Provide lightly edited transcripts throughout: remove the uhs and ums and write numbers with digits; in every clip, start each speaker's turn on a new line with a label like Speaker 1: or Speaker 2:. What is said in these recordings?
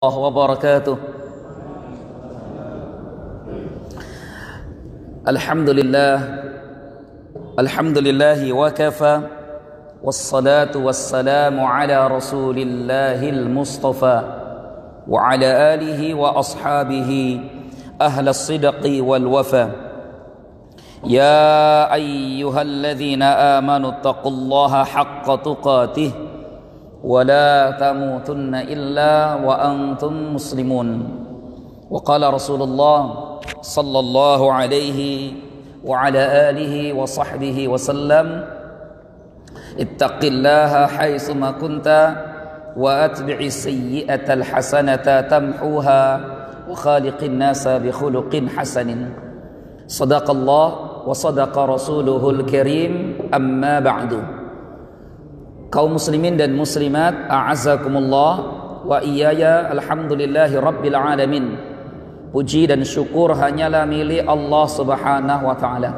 Speaker 1: wabarakatuh. Alhamdulillahi wa kafa, wassalatu wassalamu ala rasulillahil mustafa wa ala alihi wa ashabihi ahlas sidqi wal wafa. Ya ayyuhalladzina amanu taqullaha haqqa tuqatih wa la tamutunna illa wa antum muslimun. Wa qala Rasulullah sallallahu alaihi wa ala alihi wa sahbihi wa sallam, ittaqillaha haitsu ma kunta wa atbi'is sayyi'atal hasanata tamhuha wa khaliqin nasa bi khuluqin hasanin. Sadaqallah wa sadaqa rasuluhul karim, amma ba'du. Kaum muslimin dan muslimat, a'azzakumullah wa iyaya, alhamdulillahi rabbil alamin. Puji dan syukur hanyalah milik Allah subhanahu wa ta'ala.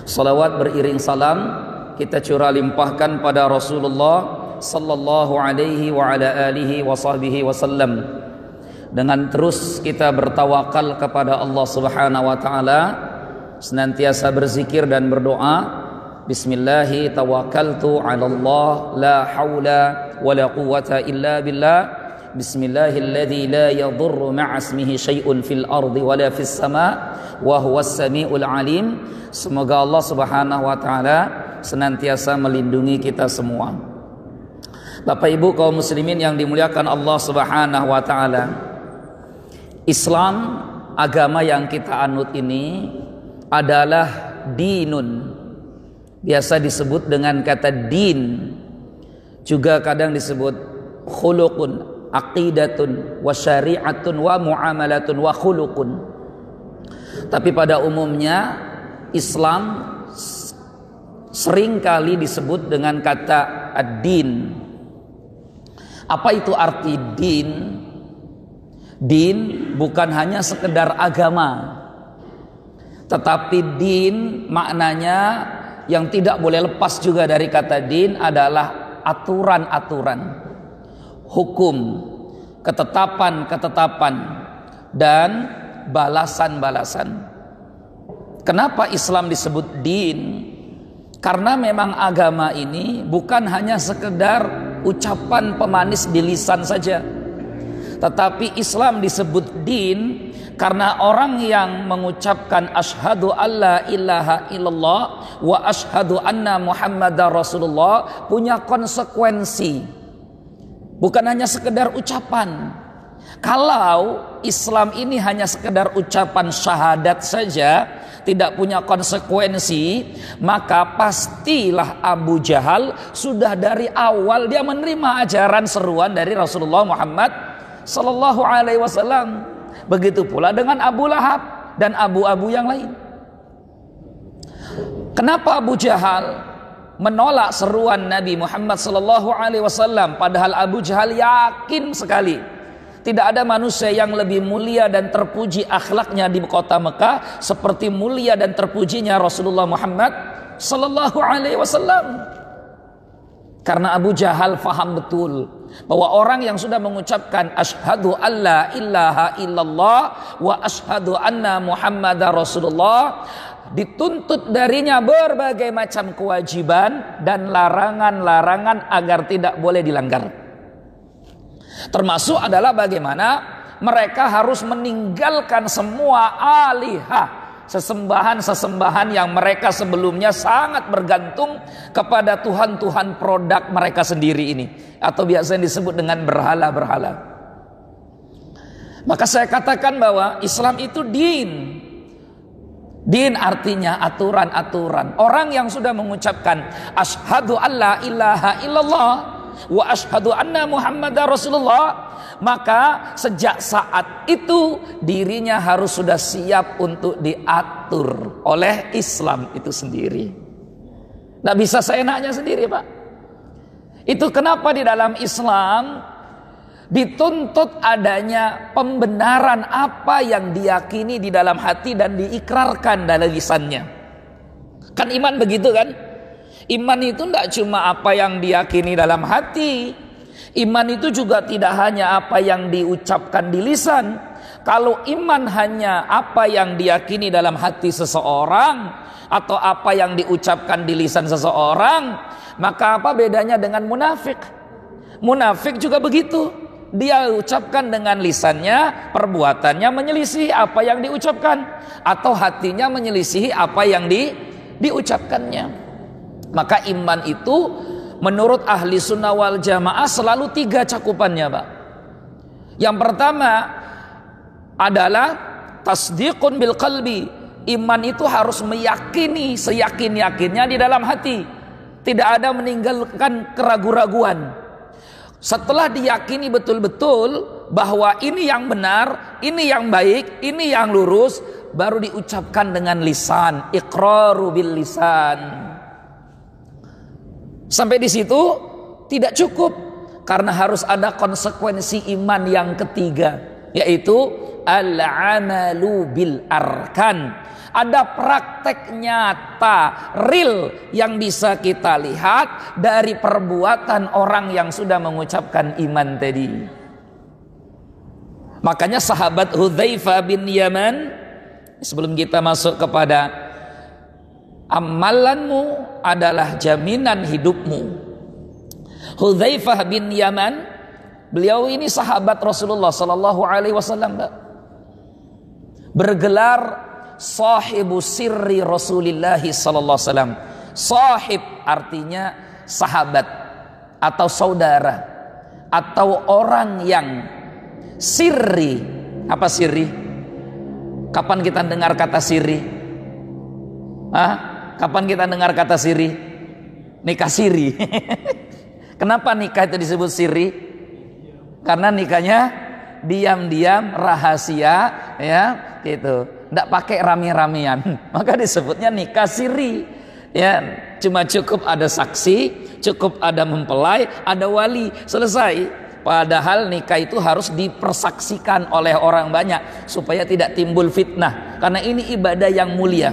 Speaker 1: Salawat beriring salam kita curah limpahkan pada Rasulullah sallallahu alaihi wa ala alihi wa sahbihi wasallam. Dengan terus kita bertawakal kepada Allah subhanahu wa ta'ala, senantiasa berzikir dan berdoa. Bismillahi tawakkaltu ala Allah, la hawla wa la quwwata illa billah. Bismillahilladzi la yadurru ma'asmihi syai'un fil ardi wa la fis sama' wa huwas sami'ul alim. Semoga Allah subhanahu wa ta'ala senantiasa melindungi kita semua. Bapak Ibu kaum muslimin yang dimuliakan Allah subhanahu wa ta'ala, Islam, agama yang kita anut ini adalah dinun. Biasa disebut dengan kata din, juga kadang disebut khuluqun, aqidatun, wa syari'atun, wa muamalatun, wa khuluqun. Tapi pada umumnya Islam seringkali disebut dengan kata ad-din. Apa itu arti din? Din bukan hanya sekedar agama, tetapi din maknanya yang tidak boleh lepas juga dari kata din adalah aturan-aturan, hukum, ketetapan-ketetapan, dan balasan-balasan. Kenapa Islam disebut din? Karena memang agama ini bukan hanya sekedar ucapan pemanis di lisan saja, tetapi Islam disebut din karena orang yang mengucapkan asyhadu alla ilaha illallah wa asyhadu anna muhammadar rasulullah punya konsekuensi, bukan hanya sekedar ucapan. Kalau Islam ini hanya sekedar ucapan syahadat saja, tidak punya konsekuensi, maka pastilah Abu Jahal sudah dari awal dia menerima ajaran seruan dari Rasulullah Muhammad sallallahu alaihi wasallam. Begitu pula dengan Abu Lahab dan abu-abu yang lain. Kenapa Abu Jahal menolak seruan Nabi Muhammad sallallahu alaihi wasallam, padahal Abu Jahal yakin sekali tidak ada manusia yang lebih mulia dan terpuji akhlaknya di kota Mekah seperti mulia dan terpujinya Rasulullah Muhammad sallallahu alaihi wasallam. Karena Abu Jahal faham betul bahwa orang yang sudah mengucapkan asyhadu alla ilaha illallah wa asyhadu anna muhammadar rasulullah, dituntut darinya berbagai macam kewajiban dan larangan-larangan agar tidak boleh dilanggar. Termasuk adalah bagaimana mereka harus meninggalkan semua alihah, sesembahan-sesembahan yang mereka sebelumnya sangat bergantung kepada Tuhan-Tuhan produk mereka sendiri ini, atau biasanya disebut dengan berhala-berhala. Maka saya katakan bahwa Islam itu din. Din artinya aturan-aturan. Orang yang sudah mengucapkan asyhadu alla ilaha illallah wa asyhadu anna muhammadar rasulullah, maka sejak saat itu dirinya harus sudah siap untuk diatur oleh Islam itu sendiri. Tidak bisa seenaknya sendiri, Pak. Itu kenapa di dalam Islam dituntut adanya pembenaran apa yang diyakini di dalam hati dan diikrarkan dalam lisannya. Kan iman begitu kan? Iman itu tidak cuma apa yang diyakini dalam hati, Iman itu juga tidak hanya apa yang diucapkan di lisan. Kalau iman hanya apa yang diyakini dalam hati seseorang atau apa yang diucapkan di lisan seseorang, maka apa bedanya dengan munafik? Munafik juga begitu. Dia ucapkan dengan lisannya, perbuatannya menyelisih apa yang diucapkan, atau hatinya menyelisihi apa yang diucapkannya. Maka iman itu menurut ahli sunnah wal jamaah selalu 3 cakupannya, Pak. Yang pertama adalah tasdiqun bil qalbi. Iman itu harus meyakini seyakin-yakinnya di dalam hati. Tidak ada meninggalkan keraguan-raguan. Setelah diyakini betul-betul bahwa ini yang benar, ini yang baik, ini yang lurus, baru diucapkan dengan lisan, iqraru bil lisan. Sampai di situ tidak cukup, karena harus ada konsekuensi iman yang ketiga, yaitu al-amalu bil arkan. Ada praktek nyata, real yang bisa kita lihat dari perbuatan orang yang sudah mengucapkan iman tadi. Makanya sahabat Hudzaifah bin Yaman, sebelum kita masuk kepada amalanmu adalah jaminan hidupmu, Hudzaifah bin Yaman, beliau ini sahabat Rasulullah sallallahu alaihi wasallam, bergelar sahibu sirri Rasulillah sallallahu alaihi wasallam. Sahib artinya sahabat atau saudara atau orang yang sirri. Apa sirri? Kapan kita dengar kata sirri? Kapan kita dengar kata sirri? Nikah siri. Kenapa nikah itu disebut sirri? Karena nikahnya diam-diam, rahasia, ya, gitu. Tidak pakai rame-ramean, maka disebutnya nikah siri. Ya, cuma cukup ada saksi, cukup ada mempelai, ada wali, selesai. Padahal nikah itu harus dipersaksikan oleh orang banyak supaya tidak timbul fitnah, karena ini ibadah yang mulia.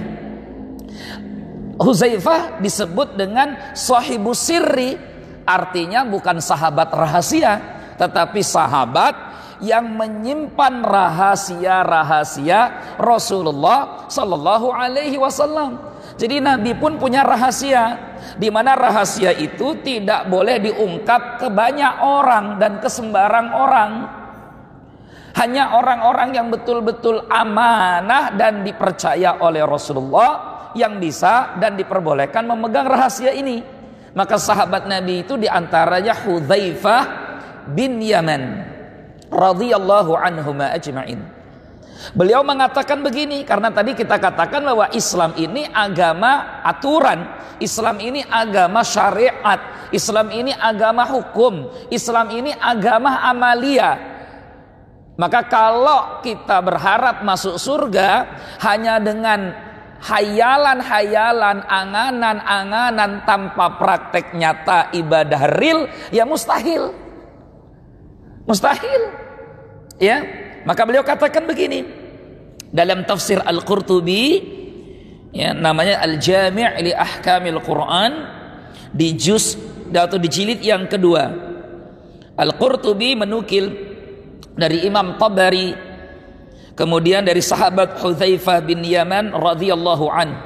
Speaker 1: Hudzaifah disebut dengan sahibus sirri, artinya bukan sahabat rahasia, tetapi sahabat yang menyimpan rahasia-rahasia Rasulullah sallallahu alaihi wasallam. Jadi Nabi pun punya rahasia, di mana rahasia itu tidak boleh diungkap ke banyak orang dan ke sembarang orang. Hanya orang-orang yang betul-betul amanah dan dipercaya oleh Rasulullah yang bisa dan diperbolehkan memegang rahasia ini. Maka sahabat Nabi itu diantaranya Hudzaifah bin Yaman radhiyallahu anhuma ajma'in. Beliau mengatakan begini, karena tadi kita katakan bahwa Islam ini agama aturan, Islam ini agama syariat, Islam ini agama hukum, Islam ini agama amalia. Maka kalau kita berharap masuk surga hanya dengan hayalan-hayalan, anganan-anganan tanpa praktek nyata ibadah real, ya mustahil. Mustahil. Ya, maka beliau katakan begini dalam tafsir Al-Qurtubi, ya, namanya Al-Jami' li Ahkamil Quran, di juz atau di jilid yang kedua. Al-Qurtubi menukil dari Imam Tabari, kemudian dari sahabat Hudzaifah bin Yaman radhiyallahu an,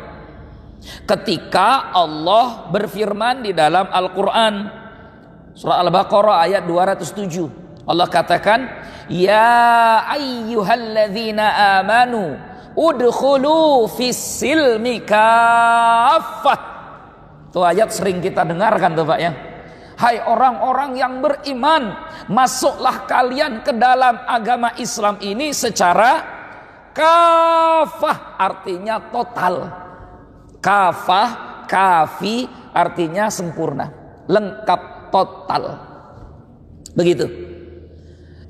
Speaker 1: ketika Allah berfirman di dalam Al-Qur'an surah Al-Baqarah ayat 207, Allah katakan, ya ayyuhalladzina amanu udkhulu fis-silmi kaffah. Itu ayat sering kita dengarkan tuh Pak ya. Hai orang-orang yang beriman, masuklah kalian ke dalam agama Islam ini secara kafah, artinya total. Kafah, kafi artinya sempurna, lengkap, total. Begitu.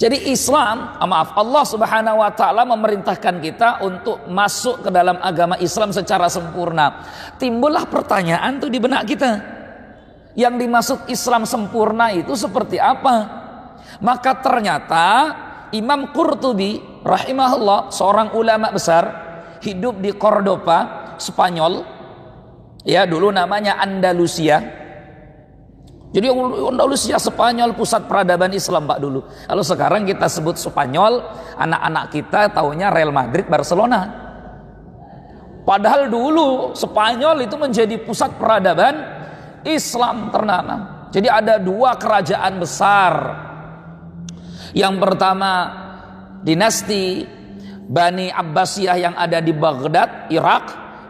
Speaker 1: Jadi Islam, Allah Subhanahu wa taala memerintahkan kita untuk masuk ke dalam agama Islam secara sempurna. Timbullah pertanyaan tuh di benak kita. Yang dimaksud Islam sempurna itu seperti apa? Maka ternyata Imam Qurtubi rahimahullah, seorang ulama besar, hidup di Cordoba, Spanyol. Ya, dulu namanya Andalusia. Jadi Andalusia Spanyol pusat peradaban Islam Pak dulu. Kalau sekarang kita sebut Spanyol, anak-anak kita taunya Real Madrid, Barcelona. Padahal dulu Spanyol itu menjadi pusat peradaban Islam ternama. Jadi ada dua kerajaan besar. Yang pertama dinasti Bani Abbasiyah yang ada di Baghdad, Irak.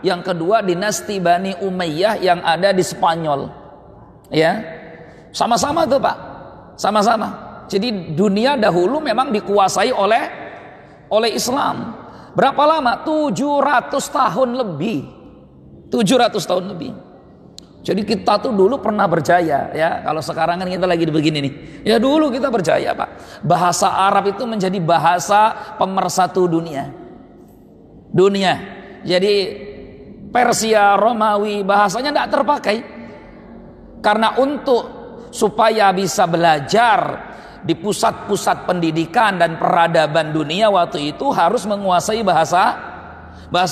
Speaker 1: Yang kedua dinasti Bani Umayyah yang ada di Spanyol. Ya. Sama-sama tuh Pak, sama-sama. Jadi dunia dahulu memang dikuasai oleh Islam. Berapa lama? 700 tahun lebih. 700 tahun lebih. Jadi kita tuh dulu pernah berjaya ya. Kalau sekarang kan kita lagi begini nih. Ya dulu kita berjaya Pak. Bahasa Arab itu menjadi bahasa pemersatu dunia. Jadi Persia, Romawi bahasanya tidak terpakai. Karena supaya bisa belajar di pusat-pusat pendidikan dan peradaban dunia waktu itu harus menguasai bahasa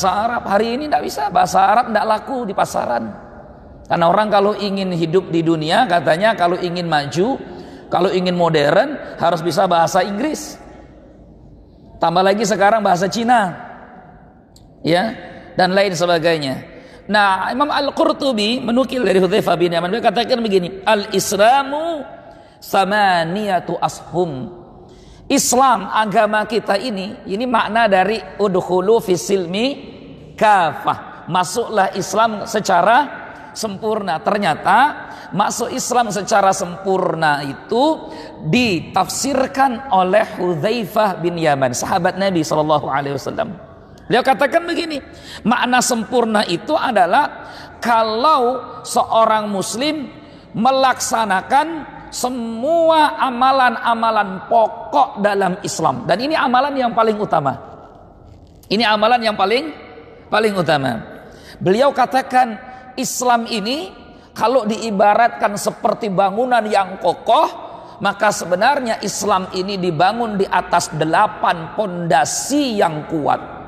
Speaker 1: Arab. Hari ini tidak bisa, bahasa Arab tidak laku di pasaran. Karena orang kalau ingin hidup di dunia, katanya kalau ingin maju, kalau ingin modern harus bisa bahasa Inggris. Tambah lagi sekarang bahasa Cina, ya, dan lain sebagainya. Nah, Imam Al-Qurtubi menukil dari Hudzaifah bin Yaman, dia katakan begini, Al-Islamu samaniyatu ashum. Islam, agama kita ini makna dari udkhulu fisilmi kafah. Masuklah Islam secara sempurna. Ternyata masuk Islam secara sempurna itu ditafsirkan oleh Hudzaifah bin Yaman, sahabat Nabi SAW. Beliau katakan begini, makna sempurna itu adalah kalau seorang muslim melaksanakan semua amalan-amalan pokok dalam Islam. Dan ini amalan yang paling utama. Ini amalan yang paling utama. Beliau katakan Islam ini kalau diibaratkan seperti bangunan yang kokoh, maka sebenarnya Islam ini dibangun di atas 8 pondasi yang kuat.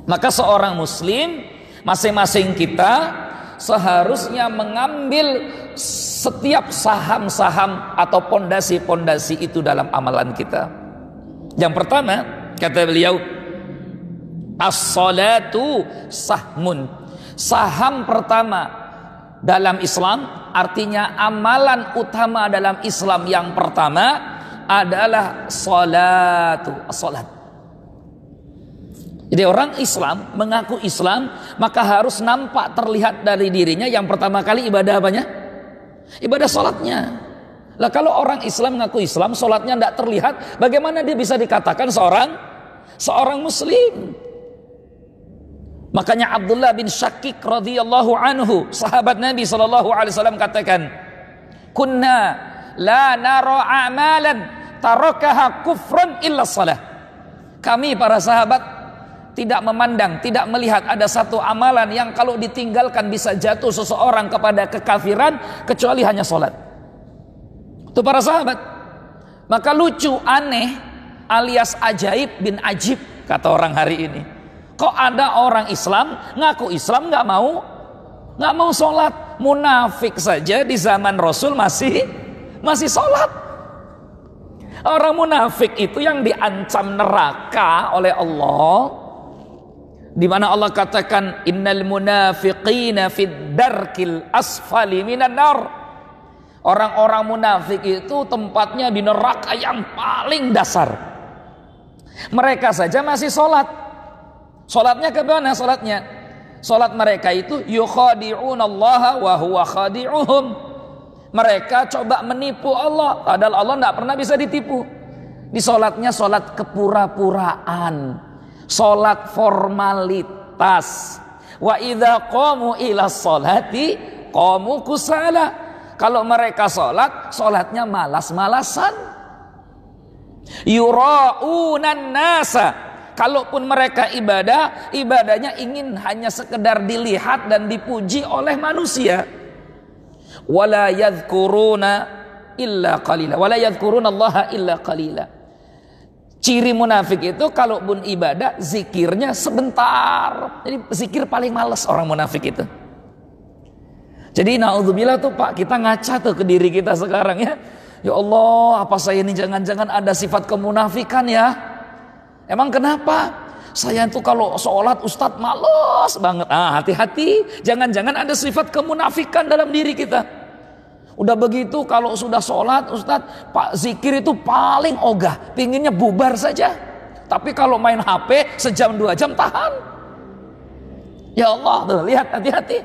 Speaker 1: Maka seorang muslim, masing-masing kita seharusnya mengambil setiap saham-saham atau pondasi-pondasi itu dalam amalan kita. Yang pertama, kata beliau, as-salatu sahmun. Saham pertama dalam Islam, artinya amalan utama dalam Islam yang pertama adalah salat. Jadi orang Islam mengaku Islam, maka harus nampak terlihat dari dirinya yang pertama kali ibadah apanya? Ibadah sholatnya. Lah kalau orang Islam mengaku Islam, sholatnya tidak terlihat, bagaimana dia bisa dikatakan seorang muslim? Makanya Abdullah bin Syakik radhiyallahu anhu, sahabat Nabi SAW katakan, kunna la nara a'malan tarakaha kufran illa salah. Kami para sahabat tidak memandang, tidak melihat ada satu amalan yang kalau ditinggalkan bisa jatuh seseorang kepada kekafiran kecuali hanya sholat. Itu para sahabat. Maka lucu, aneh, alias ajaib bin ajib kata orang hari ini. Kok ada orang Islam ngaku Islam nggak mau sholat? Munafik saja di zaman Rasul masih sholat. Orang munafik itu yang diancam neraka oleh Allah, di mana Allah katakan innal munafiqina fid darkil asfali minan nar. Orang-orang munafik itu tempatnya di neraka yang paling dasar. Mereka saja masih sholat. Sholatnya ke mana sholatnya? Sholat mereka itu yukhadi'unallaha wa huwa khadi'uhum. Mereka coba menipu Allah, padahal Allah tidak pernah bisa ditipu. Di sholatnya sholat kepura-puraan, sholat formalitas. Wa idza qamu ila sholati qamu kusala. Kalau mereka sholat, sholatnya malas-malasan. Yura'unan nasa. Kalaupun mereka ibadah, ibadahnya ingin hanya sekedar dilihat dan dipuji oleh manusia. Wala yadhkuruna illa qalila. Wala yadhkurunallaha illa qalila. Ciri munafik itu kalaupun ibadah zikirnya sebentar. Jadi zikir paling malas orang munafik itu. Jadi naudzubillah tuh Pak, kita ngaca tuh ke diri kita sekarang ya. Ya Allah, apa saya ini jangan-jangan ada sifat kemunafikan ya? Emang kenapa? Saya itu kalau sholat Ustadz males banget. Hati-hati, jangan-jangan ada sifat kemunafikan dalam diri kita. Udah begitu kalau sudah sholat Ustadz, Pak zikir itu paling ogah, pinginnya bubar saja. Tapi kalau main HP sejam 2 jam tahan. Ya Allah, tuh lihat, hati-hati.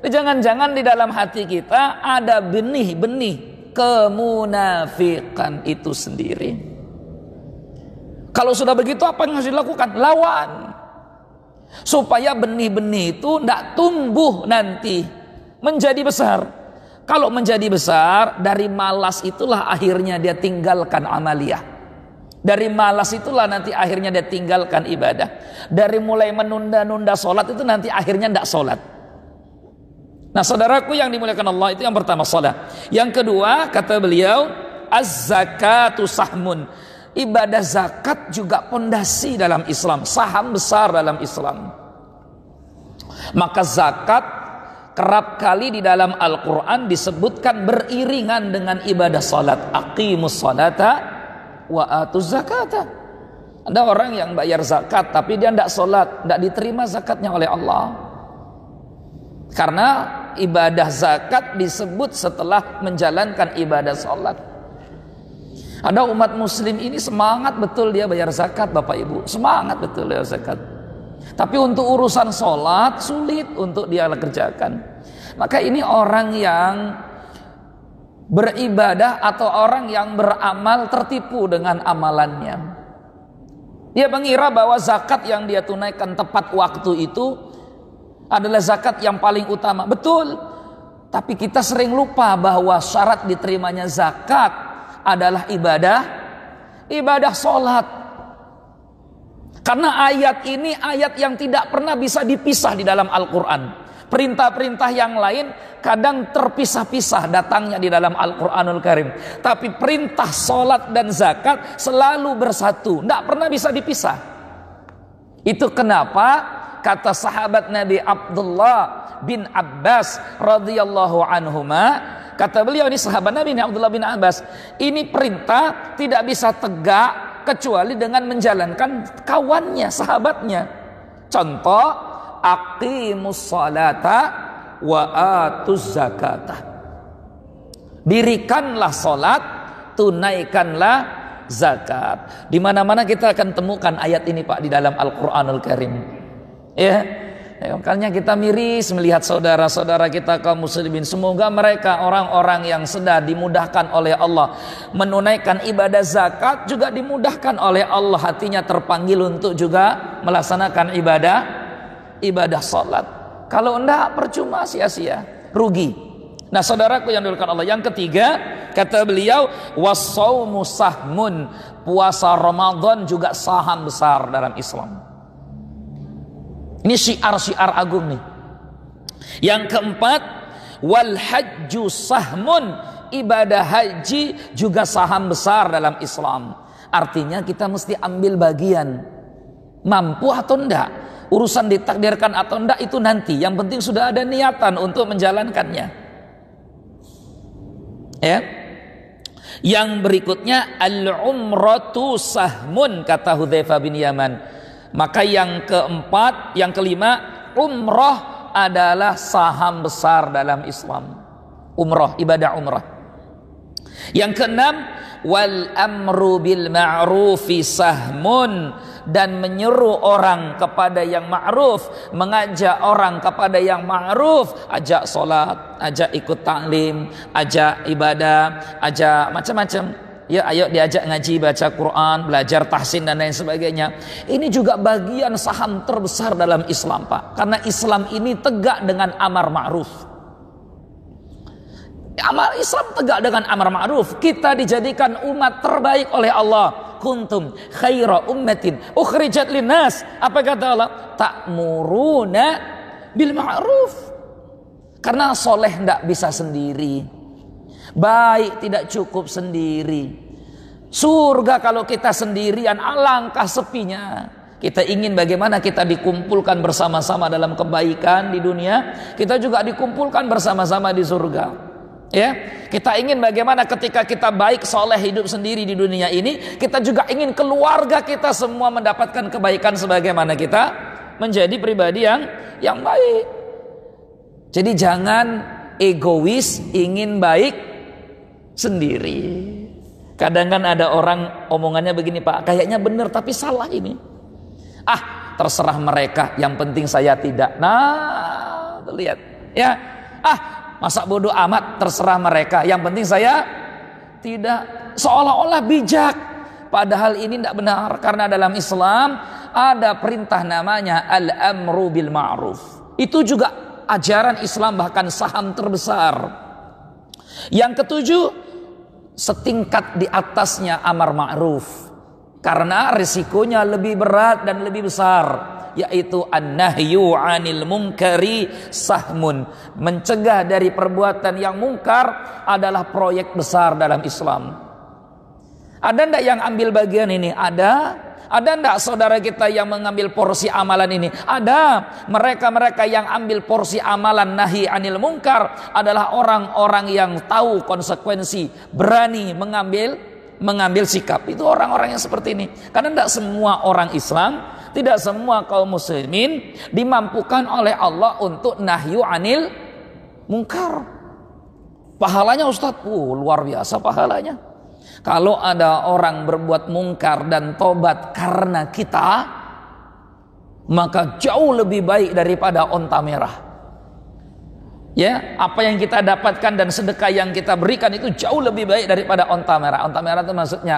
Speaker 1: Jangan-jangan di dalam hati kita ada benih-benih kemunafikan itu sendiri. Kalau sudah begitu apa yang harus dilakukan? Lawan. Supaya benih-benih itu tidak tumbuh nanti menjadi besar. Kalau menjadi besar, dari malas itulah akhirnya dia tinggalkan amaliyah. Dari malas itulah nanti akhirnya dia tinggalkan ibadah. Dari mulai menunda-nunda sholat itu nanti akhirnya tidak sholat. Nah saudaraku yang dimuliakan Allah, itu yang pertama sholat. Yang kedua kata beliau, az-zakatu sahmun. Ibadah zakat juga pondasi dalam Islam, saham besar dalam Islam. Maka zakat kerap kali di dalam Al-Quran disebutkan beriringan dengan ibadah salat. Aqimus salata wa atuz zakata. Ada orang yang bayar zakat tapi dia tidak salat, tidak diterima zakatnya oleh Allah. Karena ibadah zakat disebut setelah menjalankan ibadah salat. Ada umat muslim ini semangat betul dia bayar zakat Bapak Ibu, semangat betul dia zakat. Tapi untuk urusan sholat sulit untuk dia kerjakan. Maka ini orang yang beribadah atau orang yang beramal tertipu dengan amalannya. Dia mengira bahwa zakat yang dia tunaikan tepat waktu itu adalah zakat yang paling utama. Betul, tapi kita sering lupa bahwa syarat diterimanya zakat adalah ibadah sholat. Karena ayat ini ayat yang tidak pernah bisa dipisah di dalam Al-Quran. Perintah-perintah yang lain kadang terpisah-pisah datangnya di dalam Al-Quranul Karim. Tapi perintah sholat dan zakat selalu bersatu, tidak pernah bisa dipisah. Itu kenapa kata sahabat Nabi Abdullah bin Abbas radhiyallahu anhuma, kata beliau, ini sahabat Nabi Abdullah bin Abbas, ini perintah tidak bisa tegak kecuali dengan menjalankan kawannya, sahabatnya. Contoh, aqimus salata wa atuz zakata. Dirikanlah salat, tunaikanlah zakat. Di mana-mana kita akan temukan ayat ini Pak di dalam Al-Qur'anul Karim. Ya. Makanya kita miris melihat saudara-saudara kita kaum muslimin. Semoga mereka orang-orang yang sedang dimudahkan oleh Allah menunaikan ibadah zakat, juga dimudahkan oleh Allah hatinya terpanggil untuk juga melaksanakan ibadah salat. Kalau enggak percuma, sia-sia, rugi. Nah saudaraku yang dimuliakan Allah, yang ketiga kata beliau, was-shaumu sahmun. Puasa Ramadan juga saham besar dalam Islam. Ini syiar-syiar agung nih. Yang keempat, wal hajju sahmun. Ibadah haji juga saham besar dalam Islam. Artinya kita mesti ambil bagian. Mampu atau enggak, urusan ditakdirkan atau enggak itu nanti. Yang penting sudah ada niatan untuk menjalankannya. Ya. Yang berikutnya, al-umratu sahmun, kata Hudzaifah bin Yaman. Maka yang keempat, yang kelima, umrah adalah saham besar dalam Islam. Umrah, ibadah umrah. Yang keenam, wal amru bil ma'rufi sahmun. Dan menyeru orang kepada yang ma'ruf, mengajak orang kepada yang ma'ruf, ajak sholat, ajak ikut taklim, ajak ibadah, ajak macam-macam. Ya, ayo diajak ngaji, baca Quran, belajar tahsin dan lain sebagainya. Ini juga bagian saham terbesar dalam Islam Pak. Karena Islam ini tegak dengan amar ma'ruf. Islam tegak dengan amar ma'ruf. Kita dijadikan umat terbaik oleh Allah. Kuntum khaira ummatin ukhrijat linnas. Apa kata Allah? Ta'muruna bil ma'ruf. Karena soleh tidak bisa sendiri, baik tidak cukup sendiri. Surga kalau kita sendirian alangkah sepinya. Kita ingin bagaimana kita dikumpulkan bersama-sama dalam kebaikan di dunia, kita juga dikumpulkan bersama-sama di surga. Ya, kita ingin bagaimana ketika kita baik soleh hidup sendiri di dunia ini, kita juga ingin keluarga kita semua mendapatkan kebaikan sebagaimana kita menjadi pribadi yang baik. Jadi jangan egois ingin baik sendiri. Kadang kan ada orang omongannya begini, Pak, kayaknya benar tapi salah ini. Terserah mereka, yang penting saya tidak. Nah, lihat ya. Masa bodoh amat, terserah mereka, yang penting saya tidak. Seolah-olah bijak, padahal ini tidak benar. Karena dalam Islam ada perintah namanya al-amru bil ma'ruf. Itu juga ajaran Islam, bahkan saham terbesar. Yang ketujuh, setingkat di atasnya amar ma'ruf, karena risikonya lebih berat dan lebih besar, yaitu an-nahyu 'anil munkari sahmun. Mencegah dari perbuatan yang mungkar adalah proyek besar dalam Islam. Ada ndak yang ambil bagian ini? Ada ndak saudara kita yang mengambil porsi amalan ini? Ada. Mereka-mereka yang ambil porsi amalan nahi 'anil munkar adalah orang-orang yang tahu konsekuensi, berani mengambil sikap. Itu orang-orang yang seperti ini. Karena tidak semua orang Islam, tidak semua kaum muslimin dimampukan oleh Allah untuk nahyu anil mungkar. Pahalanya Ustaz, luar biasa pahalanya. Kalau ada orang berbuat mungkar dan tobat karena kita, maka jauh lebih baik daripada onta merah. Ya, apa yang kita dapatkan dan sedekah yang kita berikan itu jauh lebih baik daripada onta merah. Onta merah itu maksudnya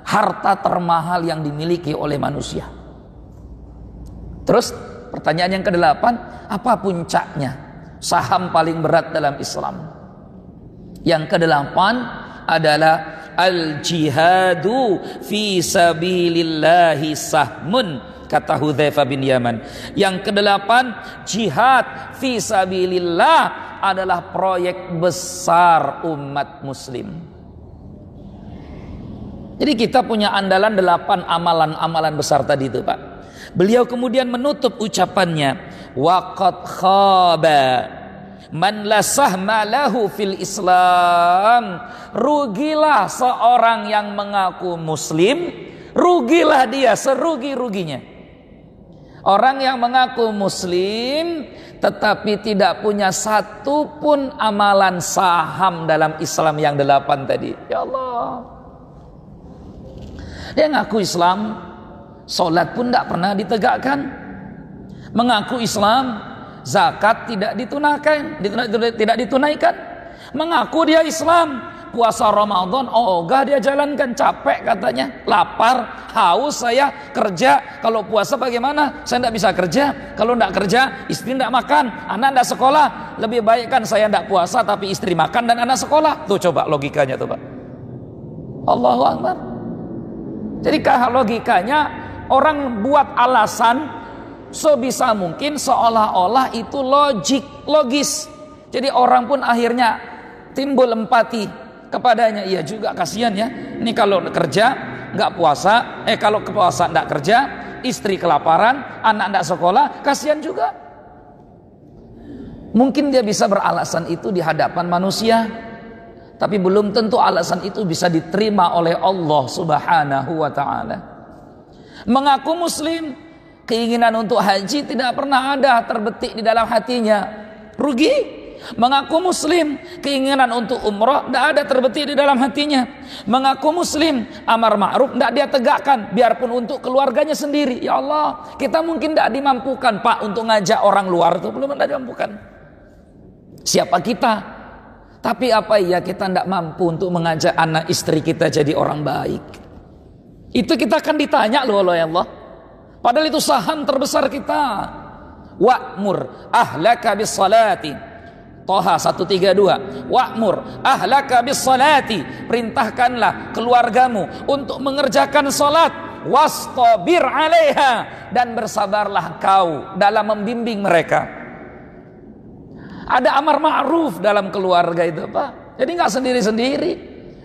Speaker 1: harta termahal yang dimiliki oleh manusia. Terus pertanyaan yang ke-8, apa puncaknya saham paling berat dalam Islam? Yang ke-8 adalah al-jihadu fi sabilillahi sahmun, kata Hudzaifah bin Yaman. Yang ke-8, jihad fi sabilillah adalah proyek besar umat muslim. Jadi kita punya andalan 8 amalan-amalan besar tadi itu, Pak. Beliau kemudian menutup ucapannya, waqad khaba man la sahma lahu fil Islam. Rugilah seorang yang mengaku muslim, rugilah dia serugi-ruginya. Orang yang mengaku muslim tetapi tidak punya satu pun amalan saham dalam Islam yang 8 tadi. Ya Allah. Dia ngaku Islam, sholat pun tidak pernah ditegakkan. Mengaku Islam, zakat tidak ditunaikan. Mengaku dia Islam, puasa Ramadan ogah dia jalankan, capek katanya, lapar, haus saya kerja. Kalau puasa bagaimana? Saya tidak bisa kerja. Kalau tidak kerja, istri tidak makan, anak tidak sekolah. Lebih baik kan saya tidak puasa tapi istri makan dan anak sekolah. Tuh coba logikanya tuh, Pak. Allahu Akbar. Jadi kalau logikanya orang buat alasan sebisa mungkin seolah-olah itu logis. Jadi orang pun akhirnya timbul empati kepadanya. Iya juga, kasihan ya. Ini kalau kerja nggak puasa, kalau puasa nggak kerja, istri kelaparan, anak nggak sekolah, kasihan juga. Mungkin dia bisa beralasan itu di hadapan manusia, tapi belum tentu alasan itu bisa diterima oleh Allah Subhanahu wa ta'ala. Mengaku muslim, keinginan untuk haji tidak pernah ada terbetik di dalam hatinya, rugi. Mengaku muslim, keinginan untuk umrah tidak ada terbetik di dalam hatinya. Mengaku muslim, amar ma'ruf tidak dia tegakkan, biarpun untuk keluarganya sendiri. Ya Allah, kita mungkin tidak dimampukan, Pak, untuk ngajak orang luar itu belum ada dimampukan. Siapa kita? Tapi apa iya kita tidak mampu untuk mengajak anak istri kita jadi orang baik? Itu kita akan ditanya loh oleh Allah. Padahal itu saham terbesar kita. Wa'mur ahlaka bis salati. Toha 132. Wa'mur ahlaka bis salati. Perintahkanlah keluargamu untuk mengerjakan salat. Wastabir 'alaiha, dan bersabarlah kau dalam membimbing mereka. Ada amar ma'ruf dalam keluarga itu, Pak. Jadi nggak sendiri-sendiri.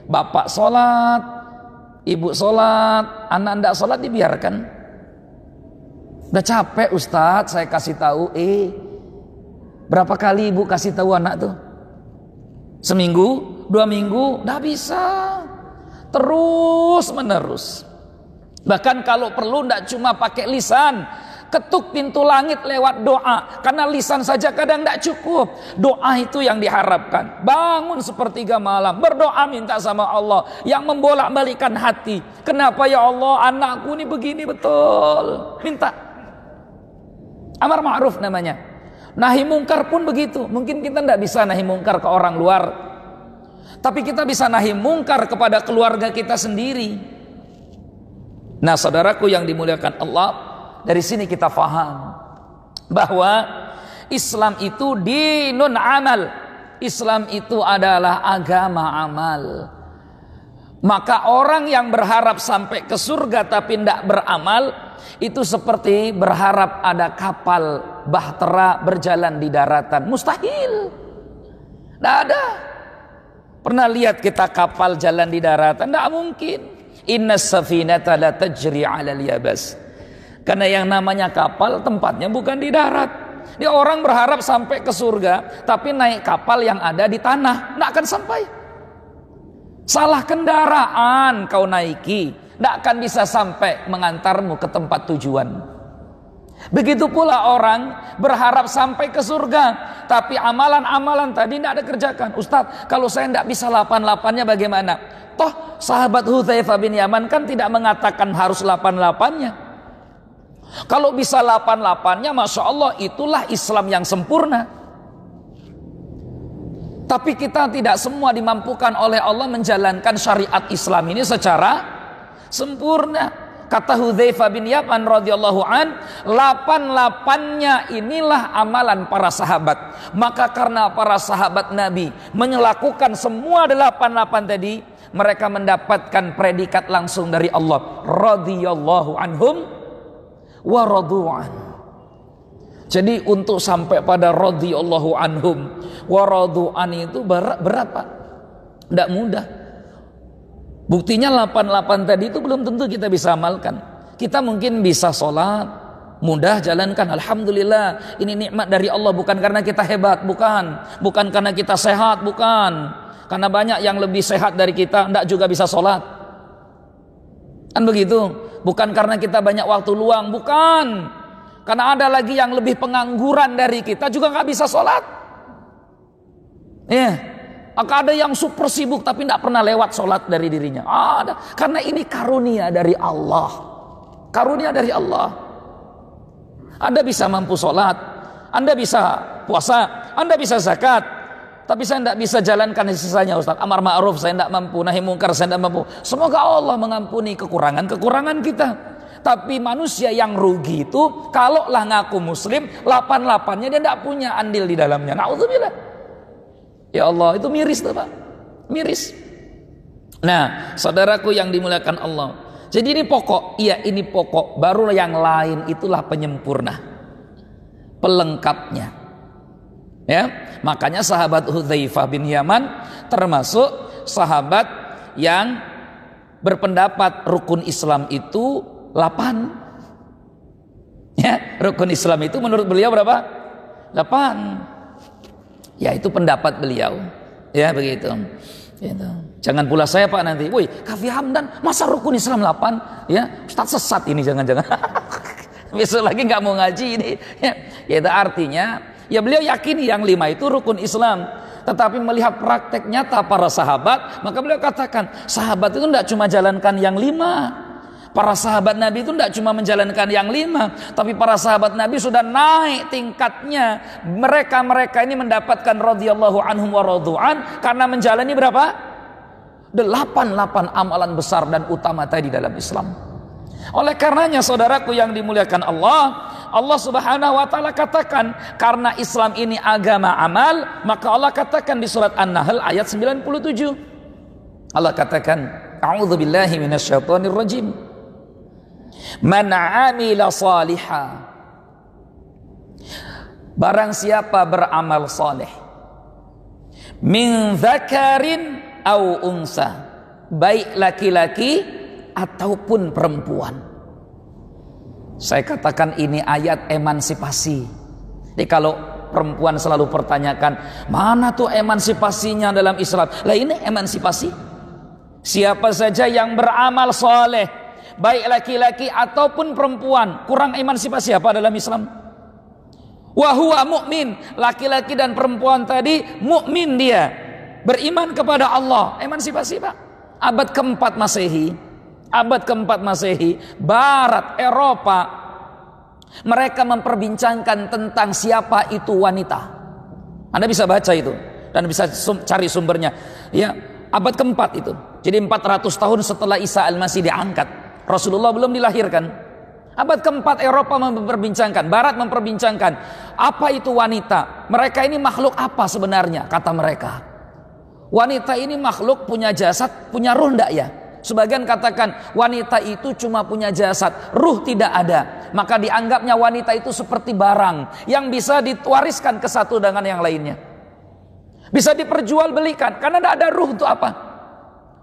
Speaker 1: Bapak sholat, ibu sholat, anak tidak sholat dibiarkan. Udah capek Ustadz, saya kasih tahu. Berapa kali ibu kasih tahu anak tuh? Seminggu, 2 minggu, udah bisa. Terus menerus. Bahkan kalau perlu tidak cuma pakai lisan, ketuk pintu langit lewat doa. Karena lisan saja kadang tidak cukup. Doa itu yang diharapkan. Bangun sepertiga malam, berdoa minta sama Allah yang membolak-balikan hati. Kenapa ya Allah, anakku ini begini betul. Minta. Amar ma'ruf namanya. Nahi mungkar pun begitu. Mungkin kita tidak bisa nahi mungkar ke orang luar, tapi kita bisa nahi mungkar kepada keluarga kita sendiri. Nah saudaraku yang dimuliakan Allah, dari sini kita faham bahwa Islam itu dinun amal. Islam itu adalah agama amal. Maka orang yang berharap sampai ke surga tapi tidak beramal, itu seperti berharap ada kapal bahtera berjalan di daratan. Mustahil. Tidak ada. Pernah lihat kita kapal jalan di daratan? Tidak mungkin. Inna safinata la tajri 'alal yabas. Karena yang namanya kapal tempatnya bukan di darat. Dia orang berharap sampai ke surga tapi naik kapal yang ada di tanah, tidak akan sampai. Salah kendaraan kau naiki, tidak akan bisa sampai mengantarmu ke tempat tujuan. Begitu pula orang berharap sampai ke surga tapi amalan-amalan tadi tidak ada kerjakan. Ustadz, kalau saya tidak bisa 8-8-nya bagaimana? Toh sahabat Hudzaifah bin Yaman kan tidak mengatakan harus 8-8-nya. Kalau bisa 8-8-nya, Masya Allah, itulah Islam yang sempurna. Tapi kita tidak semua dimampukan oleh Allah menjalankan syariat Islam ini secara sempurna. Kata Hudzaifah bin Yaman radhiyallahu an, 8-8-nya inilah amalan para sahabat. Maka karena para sahabat Nabi melakukan semua 8-8 tadi, mereka mendapatkan predikat langsung dari Allah, radhiyallahu anhum wa radu'an. Jadi untuk sampai pada radhiyallahu anhum wa radu'an itu berapa? Tidak mudah. Buktinya 8-8 tadi itu belum tentu kita bisa amalkan. Kita mungkin bisa sholat, mudah jalankan, alhamdulillah, ini nikmat dari Allah, bukan karena kita hebat, bukan karena kita sehat, bukan. Karena banyak yang lebih sehat dari kita, tidak juga bisa sholat. Kan begitu? Bukan karena kita banyak waktu luang, bukan. Karena ada lagi yang lebih pengangguran dari kita juga nggak bisa sholat. Maka ada yang super sibuk tapi tidak pernah lewat sholat dari dirinya. Ada. Karena ini karunia dari Allah. Karunia dari Allah. Anda bisa mampu sholat, Anda bisa puasa, Anda bisa zakat. Tapi saya tidak bisa jalankan sisanya Ustaz. Amar ma'ruf saya tidak mampu, nahi mungkar saya tidak mampu. Semoga Allah mengampuni kekurangan-kekurangan kita. Tapi manusia yang rugi itu kalaulah ngaku muslim, 8-8-nya dia tidak punya andil di dalamnya. Na'udzubillah. Ya Allah, itu miris tuh Pak. Miris. Nah, saudaraku yang dimuliakan Allah. Jadi ini pokok, iya ini pokok. Baru yang lain itulah penyempurna, pelengkapnya. Ya, makanya sahabat Hudzaifah bin Yaman termasuk sahabat yang berpendapat rukun Islam itu 8. Ya, rukun Islam itu menurut beliau berapa? 8. Ya, itu pendapat beliau. Ya, begitu. Gitu. Jangan pula saya Pak nanti, woi, Kafi Hamdan, masa rukun Islam 8? Ya, Ustaz sesat ini jangan-jangan. Besok lagi nggak mau ngaji ini. Ya, itu artinya ya beliau yakini yang 5 itu rukun Islam. Tetapi melihat praktek nyata para sahabat, maka beliau katakan, sahabat itu tidak cuma jalankan yang 5. Para sahabat Nabi itu tidak cuma menjalankan yang 5, tapi para sahabat Nabi sudah naik tingkatnya. Mereka ini mendapatkan radhiyallahu anhum wa radu'an karena menjalani berapa? 8 amalan besar dan utama tadi dalam Islam. Oleh karenanya saudaraku yang dimuliakan Allah, Allah Subhanahu wa taala katakan karena Islam ini agama amal, maka Allah katakan di surat An-Nahl ayat 97. Allah katakan, a'udzubillahi minasyaitonir rajim. Man 'amila shalihan. Barang siapa beramal saleh, min dzakarin au unsa, baik laki-laki ataupun perempuan. Saya katakan ini ayat emansipasi. Jadi kalau perempuan selalu pertanyakan, mana tuh emansipasinya dalam Islam? Lah ini emansipasi. Siapa saja yang beramal soleh, baik laki-laki ataupun perempuan, kurang emansipasi apa dalam Islam? Wa huwa mu'min, laki-laki dan perempuan tadi mukmin, dia beriman kepada Allah. Emansipasi Pak. Abad keempat Masehi, Barat, Eropa, mereka memperbincangkan tentang siapa itu wanita. Anda bisa baca itu dan bisa cari sumbernya. Ya, abad keempat itu. Jadi 400 tahun setelah Isa Al-Masih diangkat, Rasulullah belum dilahirkan. Abad keempat Eropa memperbincangkan, Barat memperbincangkan apa itu wanita. Mereka ini makhluk apa sebenarnya? Kata mereka, wanita ini makhluk punya jasad, punya ruh enggak ya? Sebagian katakan wanita itu cuma punya jasad, ruh tidak ada. Maka dianggapnya wanita itu seperti barang yang bisa diwariskan ke satu dengan yang lainnya, bisa diperjualbelikan karena tidak ada ruh. Untuk apa?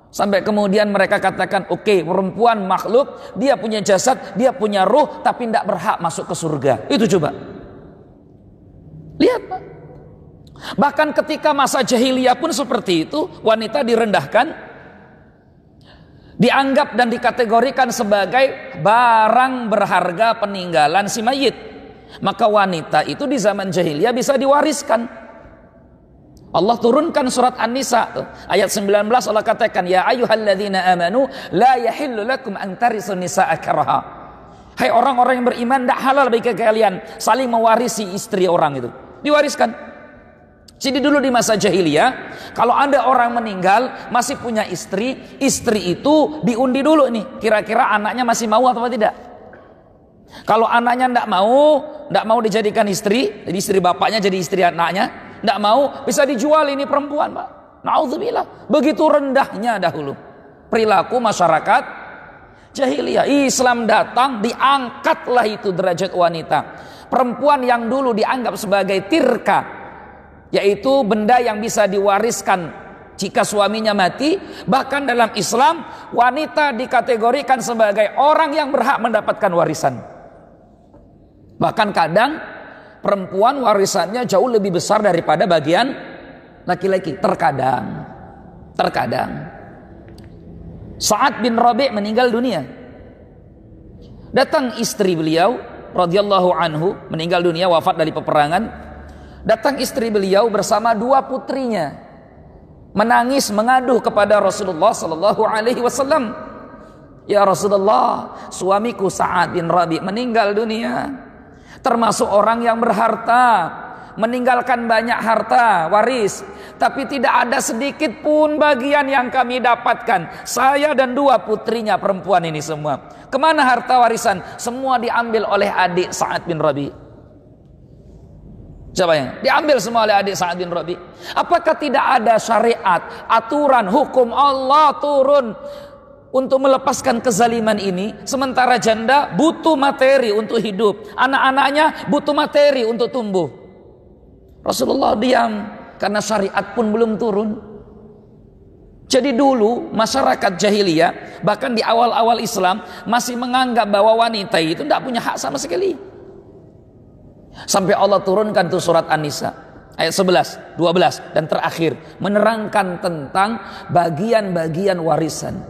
Speaker 1: Sampai kemudian mereka katakan, oke, perempuan makhluk, dia punya jasad, dia punya ruh, tapi tidak berhak masuk ke surga. Itu coba lihat Pak. Bahkan ketika masa jahiliyah pun seperti itu, wanita direndahkan, dianggap dan dikategorikan sebagai barang berharga peninggalan si mayit. Maka wanita itu di zaman jahiliyah bisa diwariskan. Allah turunkan surat An-Nisa ayat 19, Allah katakan, ya ayyuhalladzina amanu la yahillu lakum an tarisun nisaa karaha. Hai orang-orang yang beriman, tidak halal bagi kalian saling mewarisi istri orang itu. Diwariskan. Jadi dulu di masa jahiliyah, kalau ada orang meninggal masih punya istri, istri itu diundi dulu nih, kira-kira anaknya masih mau atau tidak. Kalau anaknya tidak mau dijadikan istri, jadi istri bapaknya jadi istri anaknya, tidak mau, bisa dijual ini perempuan Pak. Na'udzubillah. Begitu rendahnya dahulu perilaku masyarakat jahiliyah. Islam datang, diangkatlah itu derajat wanita. Perempuan yang dulu dianggap sebagai tirka, yaitu benda yang bisa diwariskan jika suaminya mati. Bahkan dalam Islam, wanita dikategorikan sebagai orang yang berhak mendapatkan warisan. Bahkan kadang perempuan warisannya jauh lebih besar daripada bagian laki-laki. Terkadang Sa'ad bin Rabi' meninggal dunia. Datang istri beliau radhiyallahu anhu, meninggal dunia, wafat dari peperangan. Datang istri beliau bersama dua putrinya, menangis mengadu kepada Rasulullah sallallahu alaihi wasallam. Ya Rasulullah, suamiku Sa'ad bin Rabi' meninggal dunia. Termasuk orang yang berharta, meninggalkan banyak harta waris, tapi tidak ada sedikit pun bagian yang kami dapatkan, saya dan dua putrinya perempuan ini semua. Kemana harta warisan? Semua diambil oleh adik Sa'ad bin Rabi'. Siapa yang diambil semua oleh adik Sa'ad bin Rabi'? Apakah tidak ada syariat, aturan, hukum Allah turun untuk melepaskan kezaliman ini? Sementara janda butuh materi untuk hidup, anak-anaknya butuh materi untuk tumbuh. Rasulullah diam karena syariat pun belum turun. Jadi dulu masyarakat jahiliyah, bahkan di awal-awal Islam, masih menganggap bahwa wanita itu tidak punya hak sama sekali. Sampai Allah turunkan tuh surat An-Nisa ayat 11, 12 dan terakhir, menerangkan tentang bagian-bagian warisan.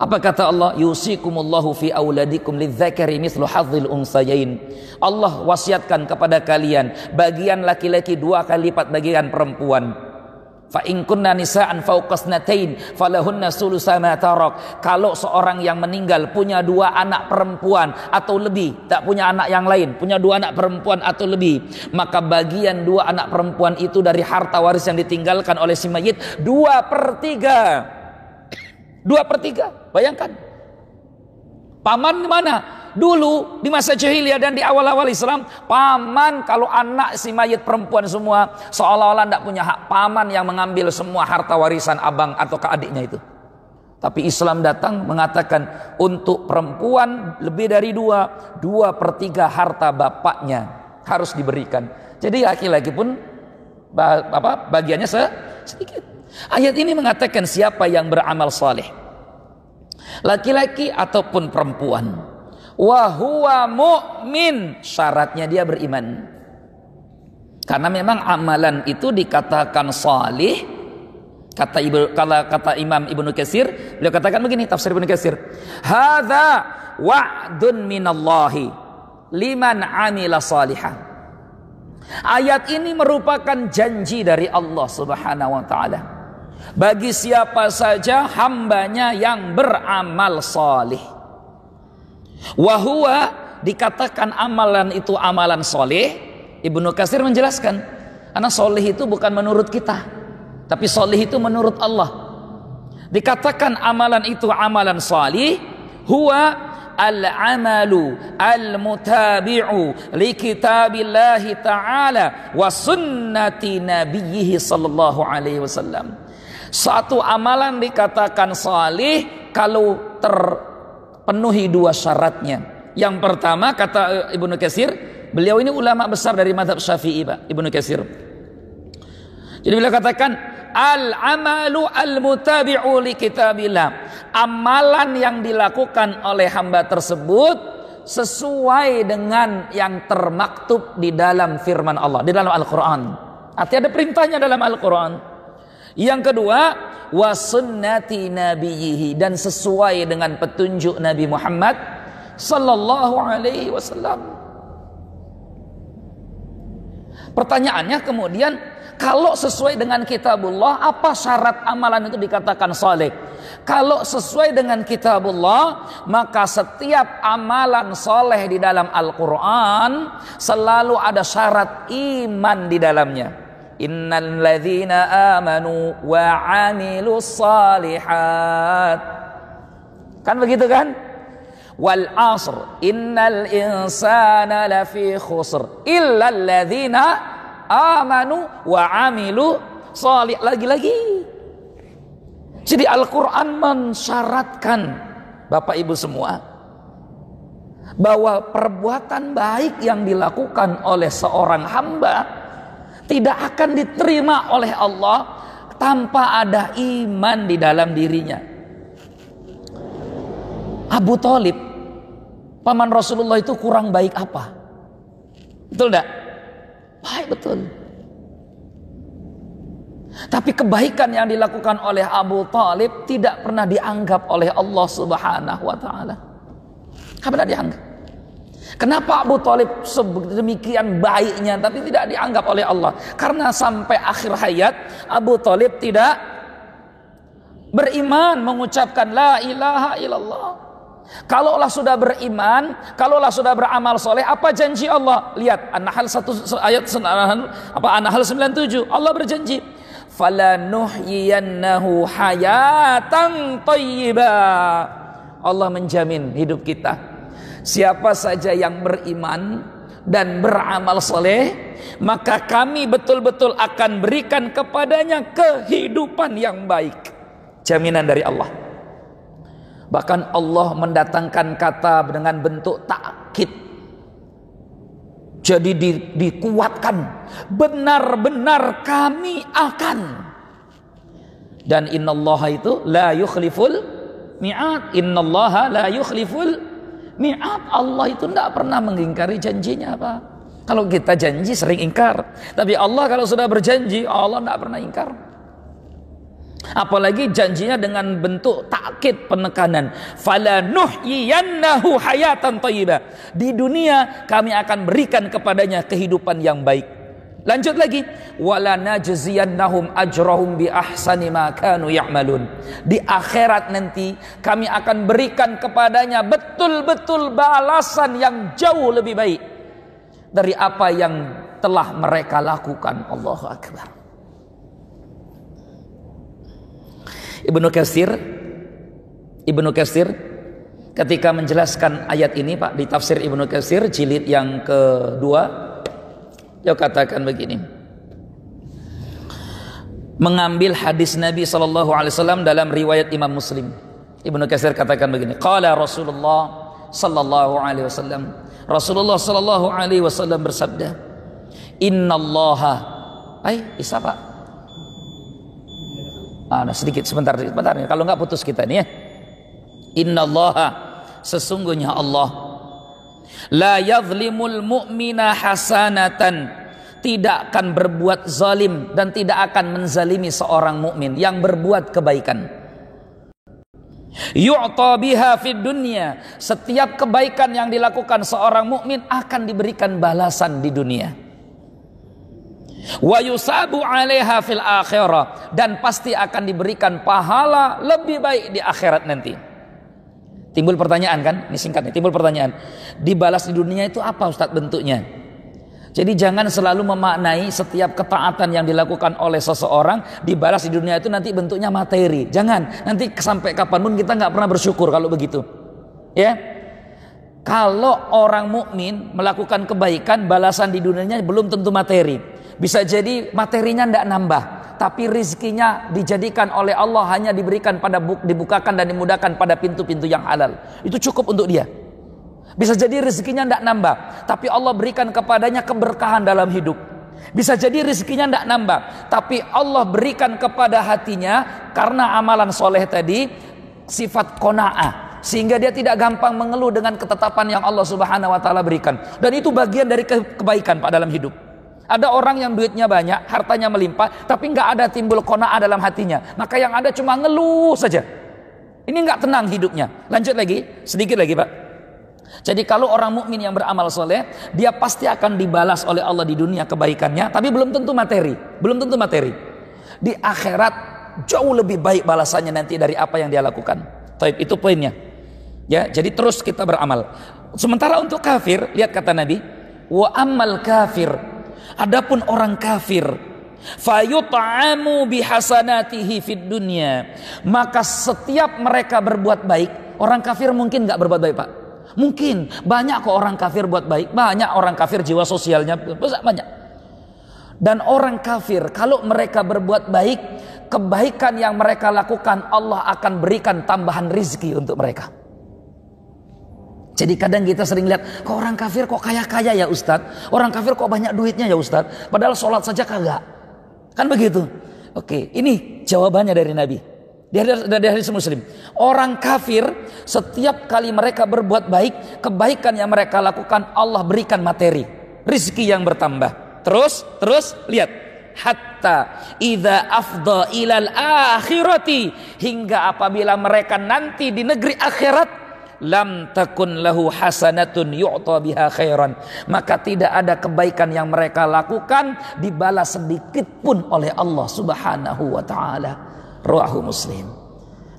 Speaker 1: Apa kata Allah? Yusikumullahu fi auladikum lidzakari mithlu hadzil unsayain. Allah wasiatkan kepada kalian bagian laki-laki 2 kali lipat bagian perempuan. Fa in kunna nisaan fawqa snatain falahunna sulusa ma tarak. Kalau seorang yang meninggal punya 2 anak perempuan atau lebih, tak punya anak yang lain, punya 2 anak perempuan atau lebih, maka bagian 2 anak perempuan itu dari harta waris yang ditinggalkan oleh si mayit 2/3. 2/3. Bayangkan. Paman mana? Dulu di masa jahiliyah dan di awal-awal Islam, paman kalau anak si mayit perempuan semua seolah-olah tidak punya hak. Paman yang mengambil semua harta warisan abang atau ke adiknya itu. Tapi Islam datang mengatakan untuk perempuan lebih dari 2/3 harta bapaknya harus diberikan. Jadi laki-laki pun bagiannya sedikit. Ayat ini mengatakan siapa yang beramal saleh, laki-laki ataupun perempuan, wa huwa mu'min, syaratnya dia beriman. Karena memang amalan itu dikatakan salih. Kata Imam Ibnu Katsir, beliau katakan begini, tafsir Ibnu Katsir, hadza wa'dun minallahi liman amila salihah. Ayat ini merupakan janji dari Allah Subhanahu wa taala bagi siapa saja hambanya yang beramal salih. Wa huwa, dikatakan amalan itu amalan salih. Ibnu Katsir menjelaskan, karena salih itu bukan menurut kita, tapi salih itu menurut Allah. Dikatakan amalan itu amalan salih, huwa al-amalu al-mutabi'u li kitabillahi ta'ala wa sunnati nabiyhi sallallahu alaihi wasallam. Satu amalan dikatakan salih kalau terpenuhi dua syaratnya. Yang pertama, kata Ibnu Katsir, beliau ini ulama besar dari mazhab Syafi'i, Pak, Ibnu Katsir. Jadi beliau katakan al-amalu al-mutabi'u li kitabillah. Amalan yang dilakukan oleh hamba tersebut sesuai dengan yang termaktub di dalam firman Allah, di dalam Al-Quran. Artinya ada perintahnya dalam Al-Quran. Yang kedua, wa sunnati nabiyhi, dan sesuai dengan petunjuk Nabi Muhammad sallallahu alaihi wasallam. Pertanyaannya kemudian, kalau sesuai dengan kitabullah, apa syarat amalan itu dikatakan saleh? Kalau sesuai dengan kitabullah, maka setiap amalan saleh di dalam Al-Quran selalu ada syarat iman di dalamnya. Innal ladzina amanu wa 'amilus shalihat. Kan begitu kan? Wal 'asr innal insana lafi khusr illa alladzina amanu wa 'amilu shalih. Lagi-lagi. Jadi Al-Quran mensyaratkan, Bapak Ibu semua, bahwa perbuatan baik yang dilakukan oleh seorang hamba tidak akan diterima oleh Allah tanpa ada iman di dalam dirinya. Abu Thalib, paman Rasulullah, itu kurang baik apa? Betul enggak? Baik, betul. Tapi kebaikan yang dilakukan oleh Abu Thalib tidak pernah dianggap oleh Allah Subhanahu wa taala. Tidak pernah dianggap. Kenapa Abu Thalib sedemikian baiknya tapi tidak dianggap oleh Allah? Karena sampai akhir hayat Abu Thalib tidak beriman mengucapkan la ilaha illallah. Kalaulah sudah beriman, kalaulah sudah beramal soleh, apa janji Allah? Lihat An-Nahl 1 ayat An-Nahl 97, Allah berjanji, falanuhyiyannahu hayatan thayyibah. Allah menjamin hidup kita. Siapa saja yang beriman dan beramal soleh, maka kami betul-betul akan berikan kepadanya kehidupan yang baik. Jaminan dari Allah. Bahkan Allah mendatangkan kata dengan bentuk takkid. Jadi dikuatkan, benar-benar kami akan. Dan innallaha itu la yukhliful mi'ad. Innallaha la yukhliful mi'ad. Allah itu tidak pernah mengingkari janjinya, Pak. Kalau kita janji sering ingkar, tapi Allah kalau sudah berjanji, Allah tidak pernah ingkar. Apalagi janjinya dengan bentuk takkid, penekanan. Falanuhyiyannahu hayatan thayyibah. Di dunia kami akan berikan kepadanya kehidupan yang baik. Lanjut lagi, walanajziyannahum ajrahum bi ahsani ma kanu ya'malun. Di akhirat nanti kami akan berikan kepadanya betul-betul balasan yang jauh lebih baik dari apa yang telah mereka lakukan. Allahu akbar. Ibnu Katsir ketika menjelaskan ayat ini, Pak, di tafsir Ibnu Katsir jilid yang kedua, dia katakan begini, mengambil hadis Nabi SAW dalam riwayat Imam Muslim. Ibnu Katsir katakan begini, qala Rasulullah sallallahu alaihi wasallam, Rasulullah sallallahu alaihi wasallam bersabda, innallaha, Pak, sedikit sebentar kalau nggak putus kita nih ya. Innallaha, sesungguhnya Allah, La yadhlimul mu'mina hasanatan, tidak akan berbuat zalim dan tidak akan menzalimi seorang mukmin yang berbuat kebaikan. Yu'ta biha fid dunya, setiap kebaikan yang dilakukan seorang mukmin akan diberikan balasan di dunia. Wa yusabu 'alaiha fil akhirah, dan pasti akan diberikan pahala lebih baik di akhirat nanti. Timbul pertanyaan kan? Ini singkat nih, timbul pertanyaan. Dibalas di dunia itu apa Ustadz bentuknya? Jadi jangan selalu memaknai setiap ketaatan yang dilakukan oleh seseorang dibalas di dunia itu nanti bentuknya materi. Jangan, nanti sampai kapanpun kita nggak pernah bersyukur kalau begitu. Ya, kalau orang mukmin melakukan kebaikan, balasan di dunianya belum tentu materi. Bisa jadi materinya tidak nambah, tapi rizkinya dijadikan oleh Allah hanya diberikan dibukakan dan dimudahkan pada pintu-pintu yang halal. Itu cukup untuk dia. Bisa jadi rezekinya tidak nambah, tapi Allah berikan kepadanya keberkahan dalam hidup. Bisa jadi rezekinya tidak nambah, tapi Allah berikan kepada hatinya karena amalan soleh tadi sifat qanaah, sehingga dia tidak gampang mengeluh dengan ketetapan yang Allah Subhanahu wa taala berikan. Dan itu bagian dari kebaikan Pak dalam hidup. Ada orang yang duitnya banyak, hartanya melimpah, tapi nggak ada timbul qanaah dalam hatinya. Maka yang ada cuma ngeluh saja. Ini nggak tenang hidupnya. Lanjut lagi, sedikit lagi Pak. Jadi kalau orang mukmin yang beramal soleh, dia pasti akan dibalas oleh Allah di dunia kebaikannya, tapi belum tentu materi, belum tentu materi. Di akhirat jauh lebih baik balasannya nanti dari apa yang dia lakukan. Taib, itu poinnya. Ya, jadi terus kita beramal. Sementara untuk kafir, lihat kata Nabi, wa ammal kafir. Adapun orang kafir, fayut'amu bihasanatihi fid dunya. Maka setiap mereka berbuat baik, orang kafir mungkin nggak berbuat baik Pak. Mungkin banyak kok orang kafir buat baik, banyak orang kafir jiwa sosialnya banyak. Dan orang kafir kalau mereka berbuat baik, kebaikan yang mereka lakukan Allah akan berikan tambahan rizki untuk mereka. Jadi kadang kita sering lihat, kok orang kafir kok kaya-kaya ya Ustadz, orang kafir kok banyak duitnya ya Ustadz, padahal sholat saja kagak. Kan begitu. Oke, ini jawabannya dari Nabi. Dari hadis Muslim, orang kafir setiap kali mereka berbuat baik, kebaikan yang mereka lakukan Allah berikan materi, rizki yang bertambah. Terus lihat, hatta idza afdha ilal akhirati, hingga apabila mereka nanti di negeri akhirat, lam takun lahu hasanatun yu'ta biha khairan, maka tidak ada kebaikan yang mereka lakukan dibalas sedikit pun oleh Allah Subhanahu wa taala. Ruahu Muslim.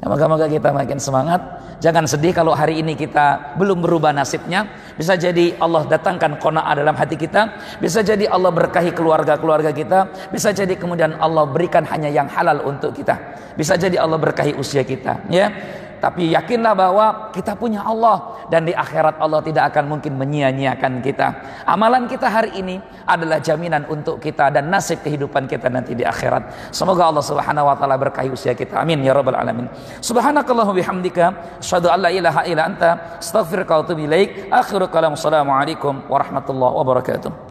Speaker 1: Moga-moga kita makin semangat. Jangan sedih kalau hari ini kita belum berubah nasibnya. Bisa jadi Allah datangkan qanaah dalam hati kita. Bisa jadi Allah berkahi keluarga-keluarga kita. Bisa jadi kemudian Allah berikan hanya yang halal untuk kita. Bisa jadi Allah berkahi usia kita, ya. Tapi yakinlah bahwa kita punya Allah, dan di akhirat Allah tidak akan mungkin menyia-nyiakan kita. Amalan kita hari ini adalah jaminan untuk kita dan nasib kehidupan kita nanti di akhirat. Semoga Allah Subhanahu wa taala berkahi usia kita. Amin ya rabbal alamin. Subhanakallahumma bihamdika asyhadu an la ilaha illa anta astaghfiruka wa atubu ilaik. Akhiru kalam, assalamualaikum warahmatullahi wabarakatuh.